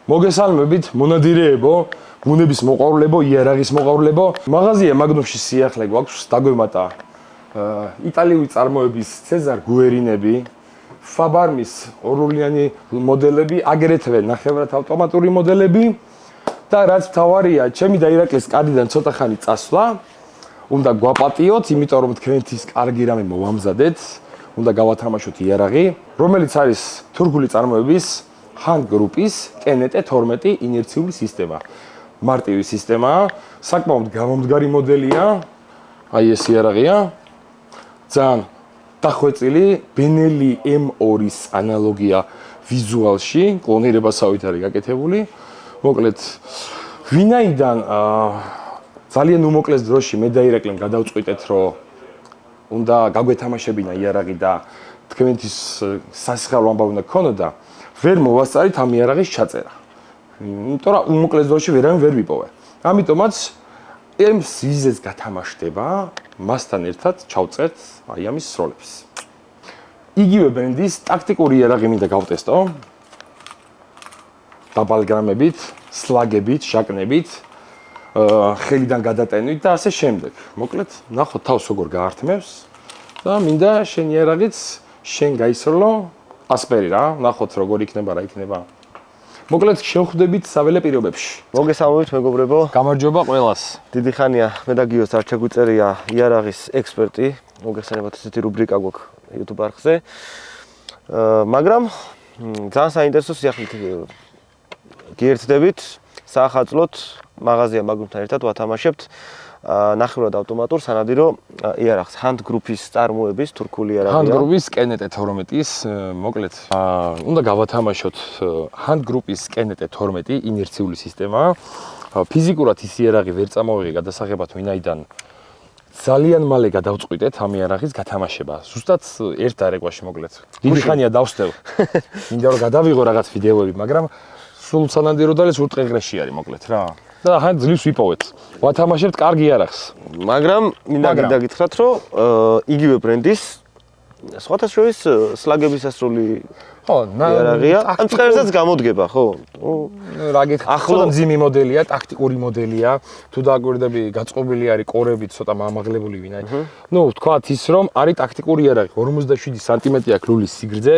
მოგესალმებით, მონადირეებო, ბუნების მოყვარულებო, იარაღის მოყვარულებო. მაღაზია მაგნუმში სიახლე გვაქვს, დაგვემატა იტალიური წარმოების ცეზარ გუერინები, ფაბარმის ორულიანი მოდელები, აგრეთვე ნახევრად ავტომატური მოდელები და რაც მთავარია, ჩემი და ირაკლის კარდიდან ცოტა ხანი წასვლა. უნდა გვაპატიოთ, იმიტომ რომ თქვენთვის კარგი რამე მოვამზადეთ, უნდა გავათამაშოთ იარაღი, რომელიც არის თურქული წარმოების Hand Group-ის KNT-12 ინერციული სისტემა. მარტივი სისტემაა, საკმაოდ გამომდგარი მოდელია. აი ეს იარაღია. ძალიან დახვეწილი Benelli M2-ის ანალოგია ვიზუალში, კლონირებასავით არის გაკეთებული. მოკლედ, ვინაიდან ძალიან უმოკლეს დროში მე და ირაკლიმ გადავწყვიტეთ, რომ უნდა გაგვეთამაშებინა იარაღი და თქვენთვის სასიხარულო ამბავი უნდა გქონოდა, ვერ მოვასწარით ამ იარაღის ჩაწერა. იმიტომ რომ უმოკლეს დროში ვერავინ ვერ ვიპოვე. ამიტომაც ამ სიზეს გათამაშდება, მასთან ერთად ჩავწერთ აი ამის სროლებს. იგივე ბრენდის ტაქტიკური იარაღი მინდა გავტესტო. დაბალგრამებით, სლაგებით, შაკნებით, ხელიდან გადატენვით და ასე შემდეგ. მოკლედ, ნახოთ თავს როგორ გაართმევს და მინდა შენ იარაღიც შენ გაისროლო ასპერი რა, ნახოთ როგორ იქნება, რა იქნება. მოკლედ, შევხვდებით საველე პირობებში. მოგესალმებით მეგობრებო. გამარჯობა ყველას. დიდი ხანია მე და გიოს არ შეგვიწერია იარაღის ექსპერტი. მოგესალმებით, ესეთი რუბრიკა გვაქვს YouTube არხზე. მაგრამ ძალიან საინტერესო სიახლით გიერთდებით, საახალწლოდ მაღაზია მაგნუმთან ერთად ვათამაშებთ ნახევრად ავტომატურ სანადირო იარაღს Hand Group-ის წარმოების თურქული იარაღია. Hand Group-ის KNT-12-ის მოკლედ უნდა გავათამაშოთ Hand Group-ის KNT-12 ინერციული სისტემა. ფიზიკურად ის იარაღი ვერ წამოვიღე გადასაღებად, ვინაიდან ძალიან მალე გადავწყვიტეთ ამ იარაღის გათამაშება. ზუსტად ერთ დარეგვაში მოკლედ. დიდი ხანია დავსდევ. მინდა რომ გადავიღო რაღაც ვიდეოები, მაგრამ სულ სანადირო და ეს ურტყეღრეში არის მოკლედ რა. და ახლა ძლივს ვიპოვეთ. ვათამაშებთ კარგი იარაღს. მაგრამ მინდა გითხრათ, რომ იგივე ბრენდის სხვათა შორის სლაგების ასრული იარაღია. ამ წელსაც გამოდგება, ხო? რა გითხრათ, ახლა მძიმე მოდელია, ტაქტიკური მოდელია. თუ დააგვირდები, გაწყობილი არის კორებით, ცოტა მამაღლებული ვინაიდან. ნუ ვთქვათ ის, რომ არის ტაქტიკური იარაღი, 47 სანტიმეტრია ქლულის სიგრძე.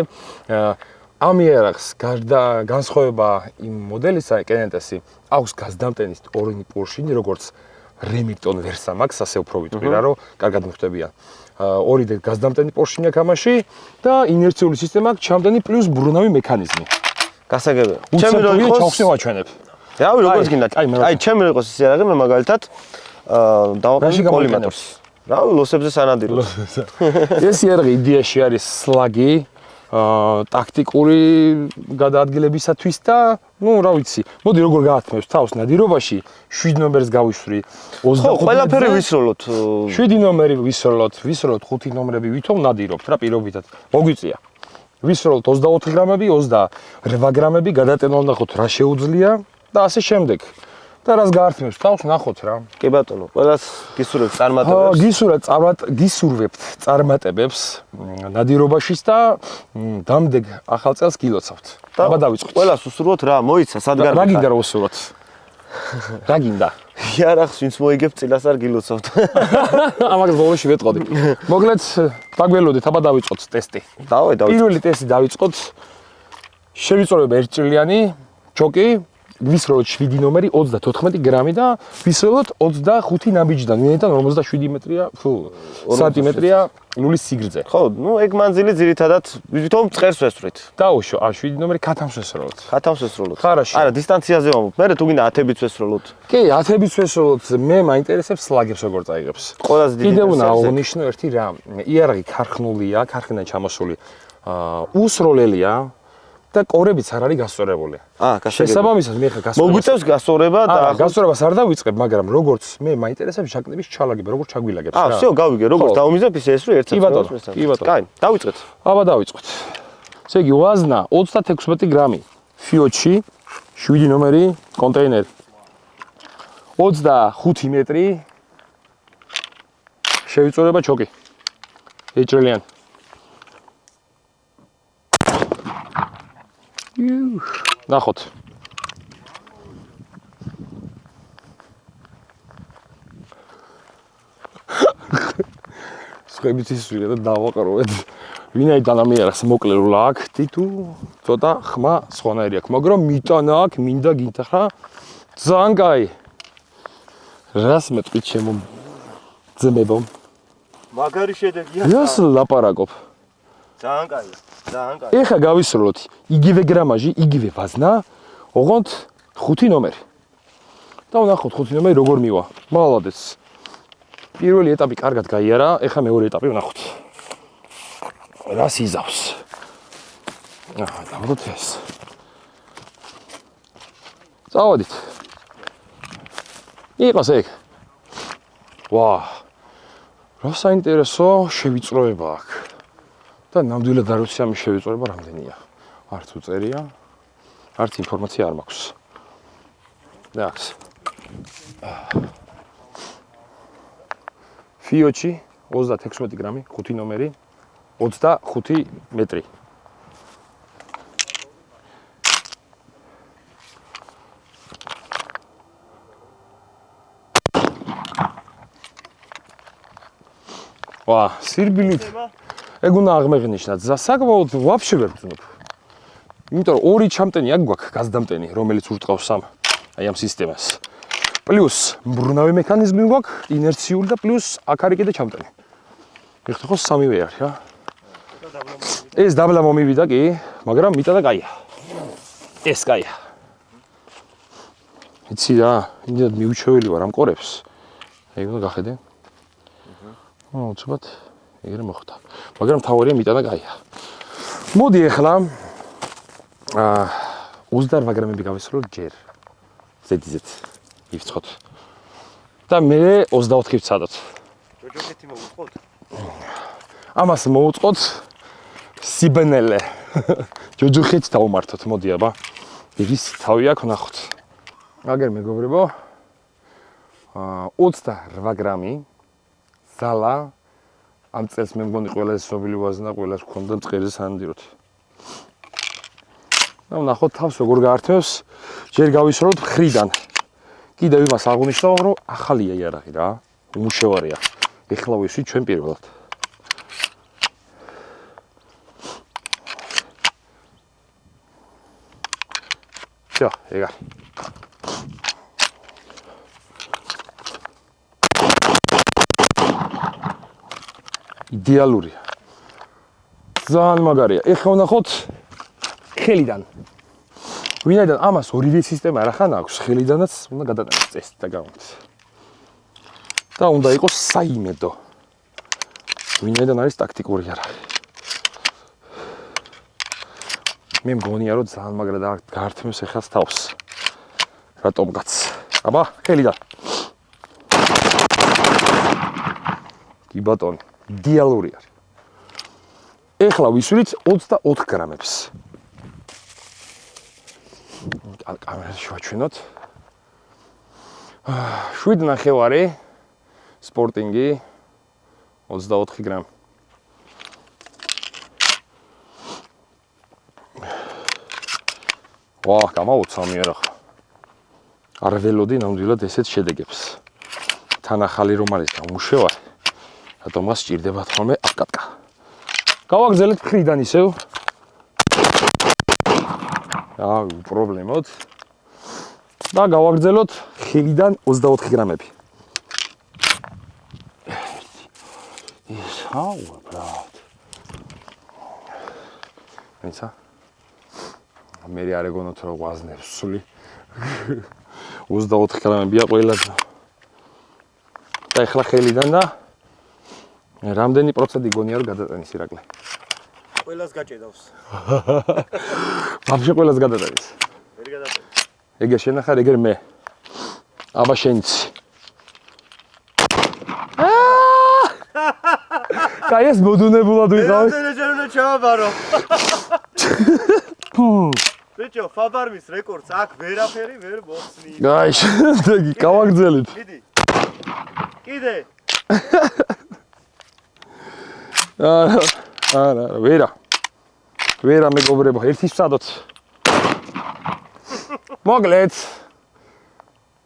ამ იარაღს გარდა განსხვავება იმ მოდელისა KNT-ში აქვს გაზდამტენის ორი პორშინი, როგორც Remington Versamax, ასე უფრო ვიტყვირა, რომ კარგად მოხდებიან. ორი გაზდამტენი პორშინი აქვს ამაში და ინერციული სისტემა აქვს ჩამდენი პლუს ბრუნავი მექანიზმი. გასაგებია. ჩემი რო იყოს ჩავხსნე ვაჩვენებ. რავი, როგორც გინდა. აი, ჩემი რო იყოს ეს იარაღი, მე მაგალითად დავაყენებ კოლიმატორს. რავი, ლოსებზე სანადირო. ეს იარაღი იდეაში არის სლაგი. ტაქტიკური გადაადგილებისათვის და ნუ რა ვიცი, მოდი როგორ გაათმევს თავს ნადირობაში 7 ნომერს გავისვრი 25. ხო, ყველაფერი ვისროლოთ. 7 ნომერი ვისროლოთ 5 ნომრები ვითომ ნადირობთ რა პირობითად. მოგვიწია. ვისროლოთ 24 გრამები, 28 გრამები, გადატენა უნდა ხოთ რა შეუძლია და ასე შემდეგ. და რას გაართმევს თავს ნახოთ რა. კი ბატონო, ყველას გისურვებთ წარმატებებს. გისურვებთ წარმატებებს ნადირობაშიც და დამდეგ ახალ წელს გილოცავთ. აბა დავიწყოთ. ყველას უსურვოთ რა, მოიცა სად გარბიხარ. რა გინდა რა უსურვოთ? რა გინდა? იარაღს ვინც მოიგებს წილას არ გილოცავთ. ამას ბოლოში ვეტყოდი. მოკლედ დაგველოდით, აბა დავიწყოთ ტესტი. დავიწყოთ. პირველი ტესტი დავიწყოთ. შევიწროებ ერთჭილიანი ჩოკი. ვისროლოთ 7 ნომერი 34 გრამი და ვისროლოთ 25 ნაბიჯიდან, ვინაიდან 47 მეტრია, სანტიმეტრია ლულის სიგრძე. ხო, ნუ ეგ მანძილი ძირითადად ვითომ წერს ვესვრით. დაუშვა, 7 ნომერი ქათამს ვესროლოთ. ქათამს ვესროლოთ. ხარაში. არა, დისტანციაზე ვამბობ. მე თუ გინდა 10-ით ვესროლოთ. კი, 10-ით ვესროლოთ. მე მაინტერესებს სლაგებს როგორ წაიღებს. ყველაზე დიდი კიდევ უნდა აღნიშნო ერთი რამ. იარაღი ქარხნულია, ქარხნიდან ჩამოსული. უსროლელია. და კორებიც არ არის გასწორებული. გასაგებია. შესაბამისად მე ხა გასწორება. მოგვიწევს გასწორება და გასწორებას არ დავიწყებ, მაგრამ როგორც მე მაინტერესებს შაკნების ჩალაგება, როგორ ჩაგვილაგებს რა. всё, გავიგე, როგორ დავუმიზებ ისე ესვრი ერთად. კი ბატონო. კაი, დავიწყეთ. აბა დავიწყოთ. ესე იგი ვაზნა 36 გრამი. ფიოჩი 7 ნომერი კონტეინერი. 25 მეტრი. შევიწროება ჩოკი. ეჭრელიანი. ნახოთ. სხვებით ისვია და დავაყროვეთ. ვინაიდან ამიერას მოკლეულ აქ თითო ცოტა ხმა სხვანაირი აქვს, მაგრამ მიტანა აქ მინდა გითხრა ძალიან კაი. რას მეტყვით ჩემო ძმებო? მაგარი შედეგია. რას ლაპარაკობ? ძალიან კაია, ძალიან კაი. ეხა გავისროლოთ იგივე გრამაჟი, იგივე ვაზნა, ოღონდ 5 ნომერი. და ვნახოთ 5 ნომერი როგორ მივა. მალადეც. პირველი ეტაპი კარგად გაიარა, ეხა მეორე ეტაპი ვნახოთ. რას იზავს? დავდოთ ეს. წავედით. იყოს ეგ. ვა. რა საინტერესო შევიწროება აქ. და ნამდვილად არ ვიცი ამის შევიწროება რამდენია. არც უწერია, არც ინფორმაცია არ მაქვს. დაკს. ფიოჩი 36 გრამი, 5 ნომერი, 25 მეტრი. ვა, სირბილით ეგ უნდა აღმეღნიშნათ. საკმაოდ ვაფშე ვერ ვძნობ. იმიტომ რომ ორი ჩამტენი აქ გვაქვს გაზდამტენი, რომელიც ურტყავს ამ აი ამ სისტემას. პლუს მბრუნავი მექანიზმი გვაქვს, ინერციული და პლუს აქ არის კიდე ჩამტენი. ეხლა ხო სამივე არის რა. ეს დაბლა მომივიდა კი, მაგრამ მიტანა კაია. ეს კაია. იცი რა, იმდენად მიუჩვეველი ვარ ამ ყორებს. ეგ უნდა გახედე. უცბად ეგრე მოხდა. მაგრამ თავარია მიტანა კაია. მოდი ეხლა 28 გრამები გავისროლოთ ჯერ. ზედიზედ ივცხოთ. და მე 24 ვცადოთ. ჯოჯოხეთი მოვუწყოთ. ამას მოვუწყოთ სიბნელე. ჯოჯოხეთს დავმართოთ, მოდი აბა. რის თავი აქვს ნახოთ. აგერ მეგობრებო 28 გრამი ზალა ამ წელს მე მგონი ყველაზე ცნობილი ვაზნა ყველას გქონდა მწყერზე სანადიროთ. და ვნახოთ თავს როგორ გაართმევს, ჯერ გავისროლოთ მხრიდან. კიდევ იმას აღვნიშნავ, რომ ახალია იარაღი რა, უმუშევარია. ეხლა ვისვით ჩვენ პირველად. всё, ეგ არის. იდეალურია. ძალიან მაგარია. ეხლა ვნახოთ ხელიდან. ვინაიდან ამას ორივე სისტემა არახან აქვს, ხელიდანაც უნდა გადატანოს წესი და გამოს. და უნდა იყოს საიმედო. ვინაიდან არის ტაქტიკური იარაღი. მე მგონია რომ ძალიან მაგრად გაართმევს ეხლა თავს. რატომღაც. აბა, ხელიდან. კი ბატონო, იდეალური არის. ეხლა ვისვრით 24 გრამებს. კამერაში შევაჩვენოთ. 7.5 სპორტინგი 24 გრამი. ვა, გამაუცა მიერახ. არ ველოდი ნამდვილად ესეთ შედეგებს. თან ახალი რომ არის გამუშევარი. რატომღაც სჭირდება თქომე აკატკა. გავაგზავნეთ მხრიდან ისევ. პრობლემოთ. და გავაგრძელოთ ხელიდან 24 გრამები. აუ, ბრატ. მეცა. მე არ ეგონოთ რომ ვაზნებს სული. 24 გრამებია ყველაზე. და ეხლა ხელიდან და რამდენი პროცენტი გონია რომ გადატანის ირაკლი? ყველას გაჭედავს. ვაფშე ყველას გადატანის. ვერ გადატანის. ეგე შენახარ, ეგერ მე. აბა შენიც. კაი ეს მოდუნებულად ვიყავი. რამდენჯერ უნდა ჩავაბარო. ბიჭო, ფაბარმის რეკორდს აქ ვერაფერი ვერ მოხსნი. აი, შემდეგი გავაგრძელეთ. მიდი. კიდე. არა, ვერა მეგობრებო, ერთის ვცადოთ. მოგლეთ.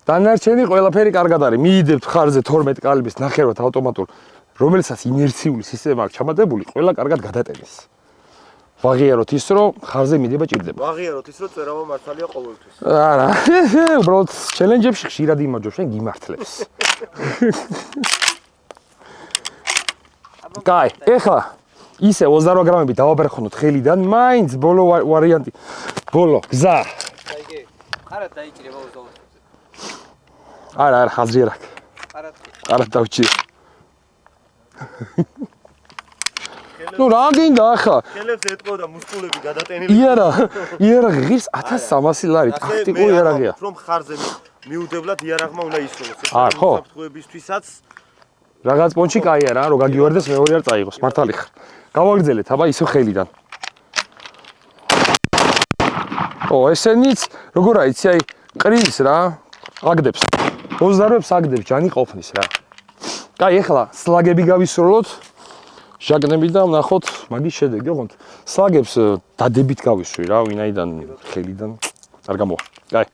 დანარჩენი ყველაფერი კარგად არის. მიიდებთ ხარზე 12 კალიბრის ნახევრად ავტომატურ რომელსაც ინერციული სისტემა აქვს ჩამატებული, ყველა კარგად გადატენის. ვაღიაროთ ის, რომ ხარზე მიდება ჭირდება. ვაღიაროთ ის, რომ წერავა მართალია ყოველთვის. არა, უბრალოდ ჩელენჯებში ხშირად იმარჯვებ, შენ გიმართლებს. კაი, ეხლა ისე 28 გრამები დავაბერხონოთ ხელიდან, მაინც ბოლო ვარიანტი. ბოლო გზა. დაიგე. არა დაიჭირება უზოლოს. არა, ხაზრი არ აქვს. არა დავჭირე. ნუ რა გინდა ახლა? ხელებს ეთყო და მუსკულები გადატენილი. იარაღი ღირს 1300 ლარი, ტაქტიკური იარაღია. რომ ხარზე მიუდებლად იარაღმა უნდა ისროლოს. არ ხო? საფრთხეებისთვისაც რაღაც პონჩი კაია რა, რომ გაგივარდეს მეორე არ წაიღოს, მართალი ხარ. გავაგრძელეთ, აბა ისო ხელიდან. ესენიც როგორ აიცი, აი ყრის რა, აგდებს. 28-ს აგდებს, ჯანი ყოფნის რა. კაი, ეხლა სლაგები გავისროლოთ. ჟაკნები და ვნახოთ მაგის შედეგი, ოღონდ სლაგებს დადებით გავისვრი რა, ვინაიდან ხელიდან არ გამოვა. კაი.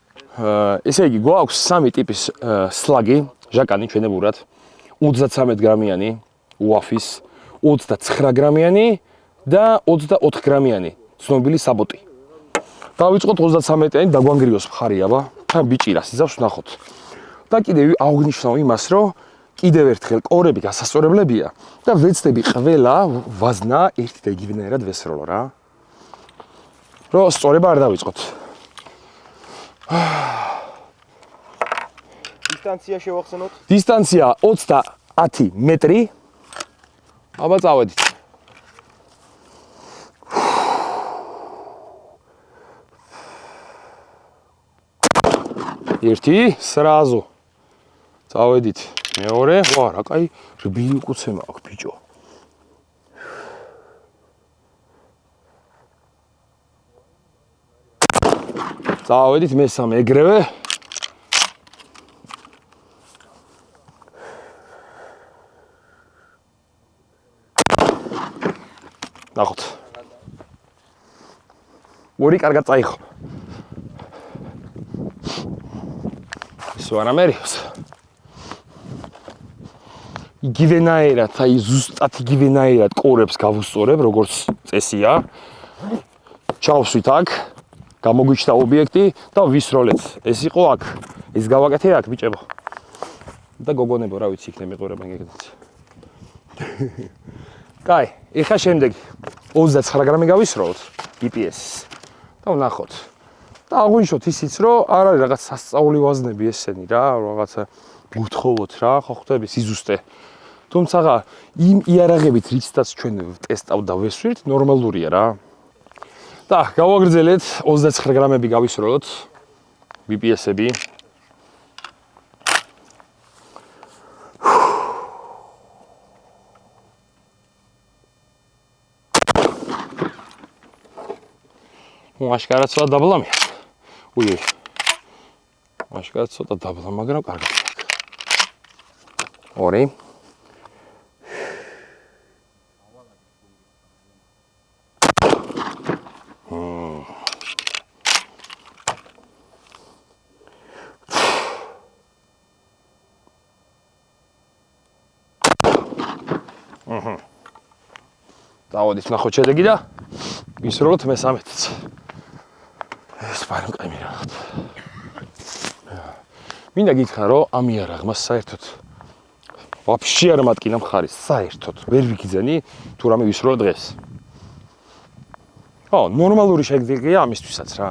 ესე იგი, გვაქვს 3 ტიპის სლაგი, ჟაკანი ჩვენებურად. 33 გრამიანი უაფის, 29 გრამიანი და 24 გრამიანი ცნობილი საბოტი. დავიწყოთ 33-იანი დაგვანგრიოს მხარი, აბა. თან ბიჭირას იზავს ვნახოთ. და კიდევ აღვნიშნავ იმას, რომ კიდევ ერთხელ ყორები გასასწორებლებია და ვეცდები ყველა ვაზნა ერთ და იგივენაირად ვესროლო რა. რომ სწორება არ დავიწყოთ. დისტანცია შევახსენოთ. დისტანცია 30 მეტრი. აბა წავედით. ერთი, სრაზო. წავედით. მეორე, ვა, რა კაი რბილი უყუცემა აქვს ბიჭო. წავედით მესამე ეგრევე. ნახოთ. ორი კარგად წაიღო. ისო არამერიოს. იგივენაირად, აი ზუსტად იგივენაირად ყურებს გავუსწორებ, როგორც წესია. ჩავსვით აქ, გამოგვიჩნდა ობიექტი და ვისროლეთ. ეს იყო აქ, ეს გავაკეთე აქ, ბიჭებო. და გოგონებო, რა ვიცი, იქნებ მიყურებენ გეგნით. კაი, ეხლა შემდეგი 29 გრამი გავისროლოთ GPS-ს და ვნახოთ. და აღვნიშნოთ ისიც, რომ არ არის რაღაც სასწაული ვაზნები ესენი რა, რაღაცა გუთხოვოთ რა, ხო ხვდები სიზუსტე. თუმცა იმ იარაღებით რიცაც ჩვენ ტესტავ და ვესვირთ, ნორმალურია რა. და გავაგრძელეთ 29 გრამები გავისროლოთ BPS-ები. Машкара ცოტა დაბლამია. უი. Машკარა ცოტა დაბლა, მაგრამ კარგად. ორი. დავოდით ნახოთ შედეგი და ვისროლოთ მესამედიც. ეს პარემ კაი მირაღოთ. მინდა გითხრა, რომ ამ იარაღმა საერთოდ ვაფშე არ მატკინა მხარი, საერთოდ ვერ ვიგძენი თუ რამე ვისროლო დღეს. ნორმალური შედეგია ამისთვისაც რა.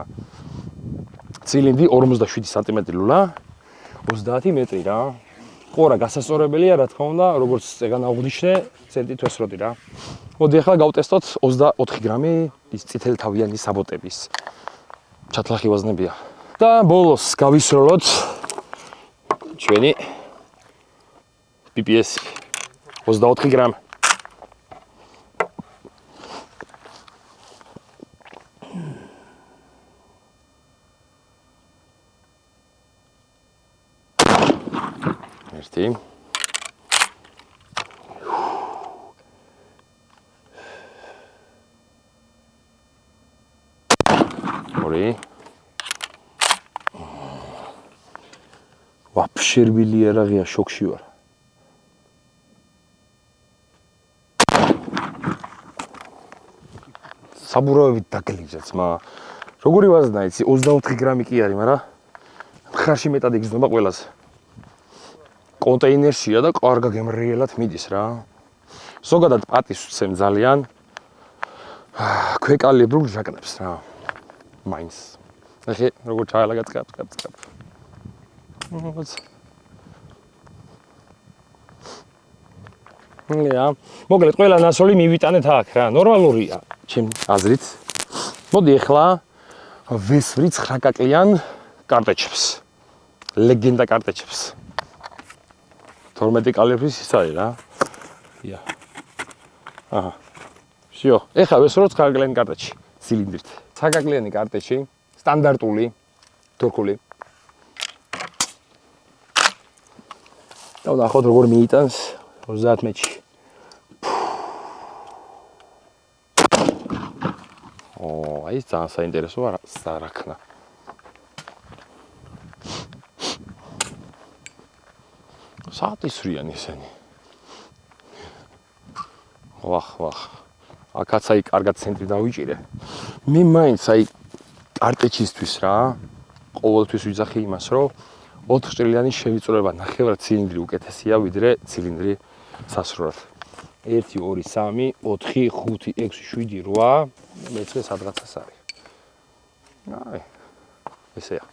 ცილინდრი 47 სანტიმეტრი ლულა, 30 მეტრი რა. ყორა გასასწორებელია, რა თქმა უნდა, როგორც ეგან აღვნიშნე, ცენტით ვესროდი რა. მოდი ახლა გავტესტოთ 24 გრამი ის წითელი თავიანი საბოტების. ჩათლახი ვაზნებია. და ბოლოს გავისროლოთ ჩვენი BPS 24 გრამი. ერთი. ორი. ვაფშე რბილი იარაღია, შოქში ვარ. საბურავებით დაგლիჯა ძმა. როგორი ვაზნა იცი 24 გრამი კი არის, მაგრამ ხარში მეტად იგრძნობა ყველას. კონტეინერშია და კარგა გემრიელად მიდის რა. ზოგადად პატის ვცემ ძალიან ქვეკალიბრულ ჟაკნებს რა. მაინც. ახე როგორ ჩაალაგა წკაპ. მოგლეთ ყველა ნასოლი მივიტანეთ აქ რა. ნორმალურია ჩემი აზრით. მოდი ახლა ვესვრით 9 კაკლიან კარტეჩებს. ლეგენდა კარტეჩებს. 12 კალიბრის ის არის რა. ია. აჰა. всё. ეხლა ვესვროთ 9 კაკლიანი კარტეჩი ცილინდრით. 9 კაკლიანი კარტეჩი, სტანდარტული, თურქული. და ნახოთ როგორ მიიტანს 30 მეტრში. აი ძალიან საინტერესო არაქნა. საათისვრიანი ესენი. ვახ. აქაც აი კარგად ცენტრი დავიჭირე. მე მაინც აი კარტეჩისთვის რა, ყოველთვის ვიძახი იმას, რომ 4 ჭრილიანი შევიწროება ნახევრად ცილინდრი უკეთესია ვიდრე ცილინდრი სასრულად. 1 2 3 4 5 6 7 8 მეცხრე სადღაცას არის. აი ესეა.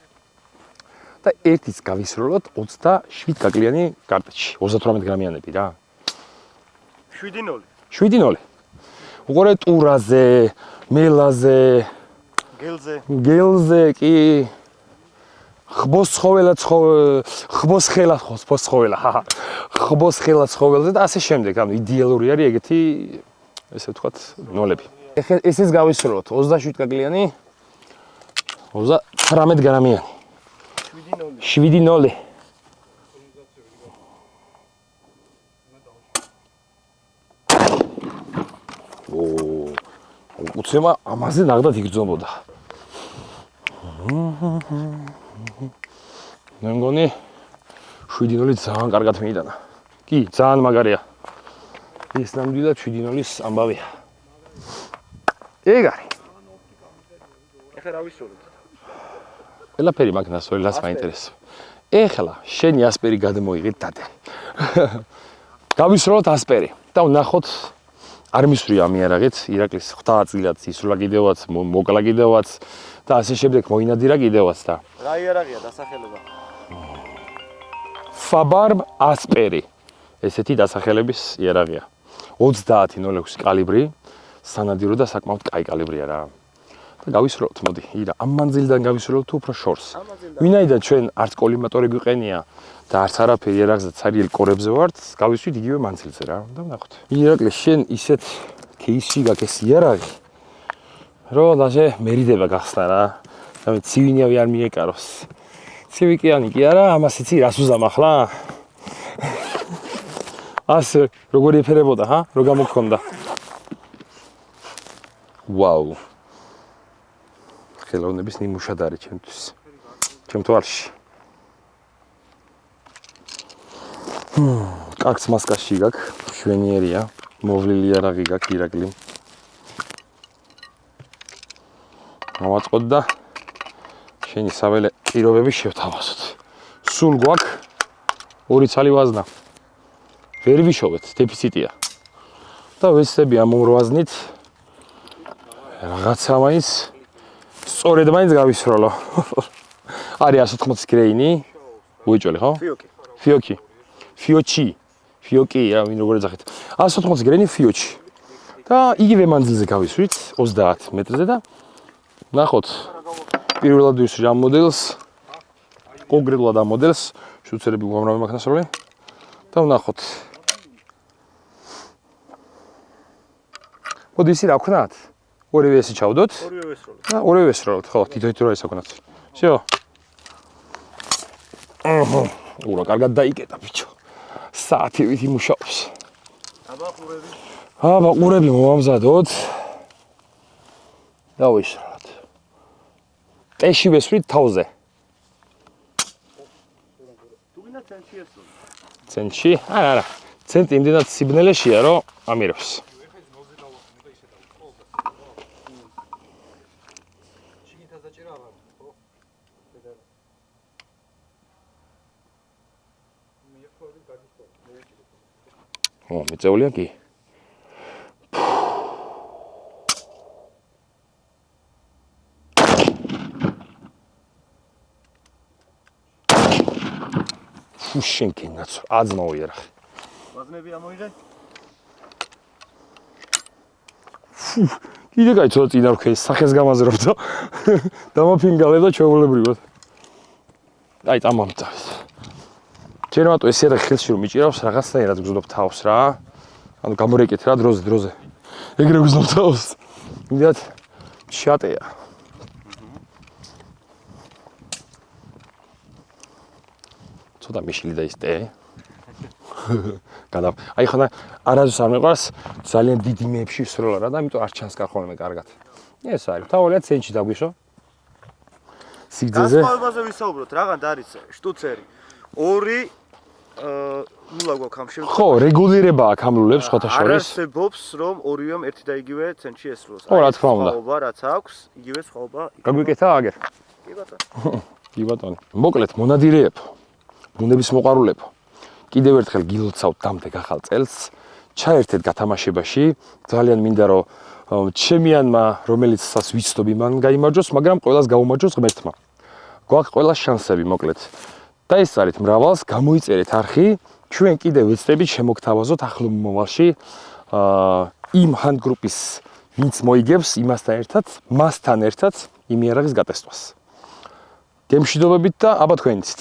და ერთის გავისროლოთ 27 კაკლიანი კარტეჩი, 38 გრამიანები რა. 7-0. 7-0. უყურე ტურაზე, მელაზე, გელზე კი ხბოს ხელა ცხოველზე და ასე შემდეგ. ანუ იდეალური არის ეგეთი ესე ვთქვათ ნოლები. ეხლა ესეც გავისროლოთ 27 კაკლიანი 38 გრამიანი. 7-0. უცემა ამაზე ნახდათ იგრძნობოდა. მე მგონი 7-0 ძალიან კარგად მიიტანა. კი, ძალიან მაგარია. ეს ნამდვილად 7-0-ის ამბავია. ეგ არის. ეხლა რა ვისროლოთ? ყველაფერი მაგნას ყველას მაინტერესებს. ეხლა შენი ასპერი გადმოიღეთ დადე. გავისროლოთ ასპერი და ვნახოთ არ მისვრია ამ იარაღით, ირაკლის ღვთაა წილად ისროლა კიდევაც, მოკლა კიდევაც და ასე შემდეგ მოინადირა კიდევაც და რა იარაღია დასახელება? Fabarm Asperi. ესეთი დასახელების იარაღია. 30-06 კალიბრი, სანადირო და საკმაოდ კაი კალიბრია რა. და გავისროლოთ, მოდი, ირა, ამ მანძილიდან გავისროლოთ უფრო შორს. ვინაიდან ჩვენ არც კოლიმატორი გვიყენია და არც არაფერი იარაღზე ცარიელ კორებზე ვართ, გავისვით იგივე მანძილზე რა. და ვნახოთ. ირაკლი, შენ ისეთ кейსში გაკეს იარაღი, რომ даже მერიდება გახსნა რა. და მე ცივინიავი არ მიეკაროს. ცივიკიანი კი არა, ამას იცი რას უზამახლა? ასე როგორი ეფერებოდა, ჰა? რო გამოგქონდა. ვაუ. ხელოვნების ნიმუშად არის ჩემთვის. ჩემ თვალში. კარგ მასკაში გაქვს, შვენიერია, მოვლილი იარაღი გაქვს ირაკლი. მოვაწყოთ და შენი საველე პირობები შევთავაზოთ. სულ გვაქვს 2 ცალი ვაზნა. ვერ ვიშოვეთ, დეფიციტია. და ვესწრები ამ ვაზნით რაღაცა მაინც სწორედ მაინც გავისროლო. არის 180 გრეინი. უეჭველი ხო? ფიოჩი, რა ვინ როგორ ეძახით. 180 გრეინი ფიოჩი. და იგივე მანძილზე გავისვით 30 მეტრზე და ნახოთ. პირველად ვისვრი ამ მოდელს. კონკრეტულად ამ მოდელს, შუცერები უამრავი მაქვს ნასროლი. და ვნახოთ. მოდი ისი რა ვქნათ? ორივე ესე ჩავდოთ. ორივე ვესროლოთ, ხო, თითო-თითო რა ისე ვქნათ. всё. უра, კარგად დაიკეტა ბიჭო. საათივით იმუშაობს. აბა ყურები მოვამზადოთ. და ვისროლოთ. ტეში ვესვრით თავზე. ცენტში? არა. ცენტი იმდენად სიბნელეშია, რომ ამირებს. მიწეულია კი. შენ კინაც აძმაო იარაღი. ვაზნები ამოიღე? კიდე კაი ცოტა წინა რქე სახეს გამაზრობ და დამაფინგალე და ჩვეულებრივად. აი წამომწავს. ჯერ მარტო ეს იარაღი ხელში რომ მიჭირავს რაღაცნაირად გზნობ თავს რა. ანუ გამორეკეთ რა დროზე. ეგრე გზნობ თავს. მინდათ შატეა. ცოტა მიშილი და ის ტე. აი ხანა არაზუს არ მეყვარს ძალიან დიდი მეებში სროლა რა და ამიტომ არ ჩანს კარხოლმე კარგად. ეს არის თავალია ცენტში დაგვიშო. სიგძეზე. გასწავლებაზე ვისაუბროთ, რაღაც არის შტუცერი. 2 ნულა გვაქვს ამ შემთხვევაში. ხო, რეგულირება აქვს ამ ლულებს ხოთა შორის. არსებობს რომ ორივემ ერთი და იგივე ცენტში ესრულოს. ხო, რა თქმა უნდა. სხვაობა რაც აქვს, იგივე სხვაობა. გაგვიკეთა აგერ. კი ბატონო. კი ბატონო. მოკლედ მონადირეებო. ბუნების მოყვარულებო. კიდევ ერთხელ გილოცავთ დამდეგ ახალ წელს. ჩაერთეთ გათამაშებაში. ძალიან მინდა რომ ჩემიანმა რომელიც სას ვიცნობ იმან გაიმარჯოს, მაგრამ ყველას გაუმარჯოს ღმერთმა. გვაქვს ყველა შანსები მოკლედ. დაესწარეთ მრავალს, გამოიწერეთ არხი, ჩვენ კიდევ ვეცდებით შემოგთავაზოთ ახლო მომავალში იმ ჰანდგრუპის ვინც მოიგებს იმასთან ერთად, მასთან ერთად იმ იარაღის გატესტვას. გემშვიდობებით და აბა თქვენიცით.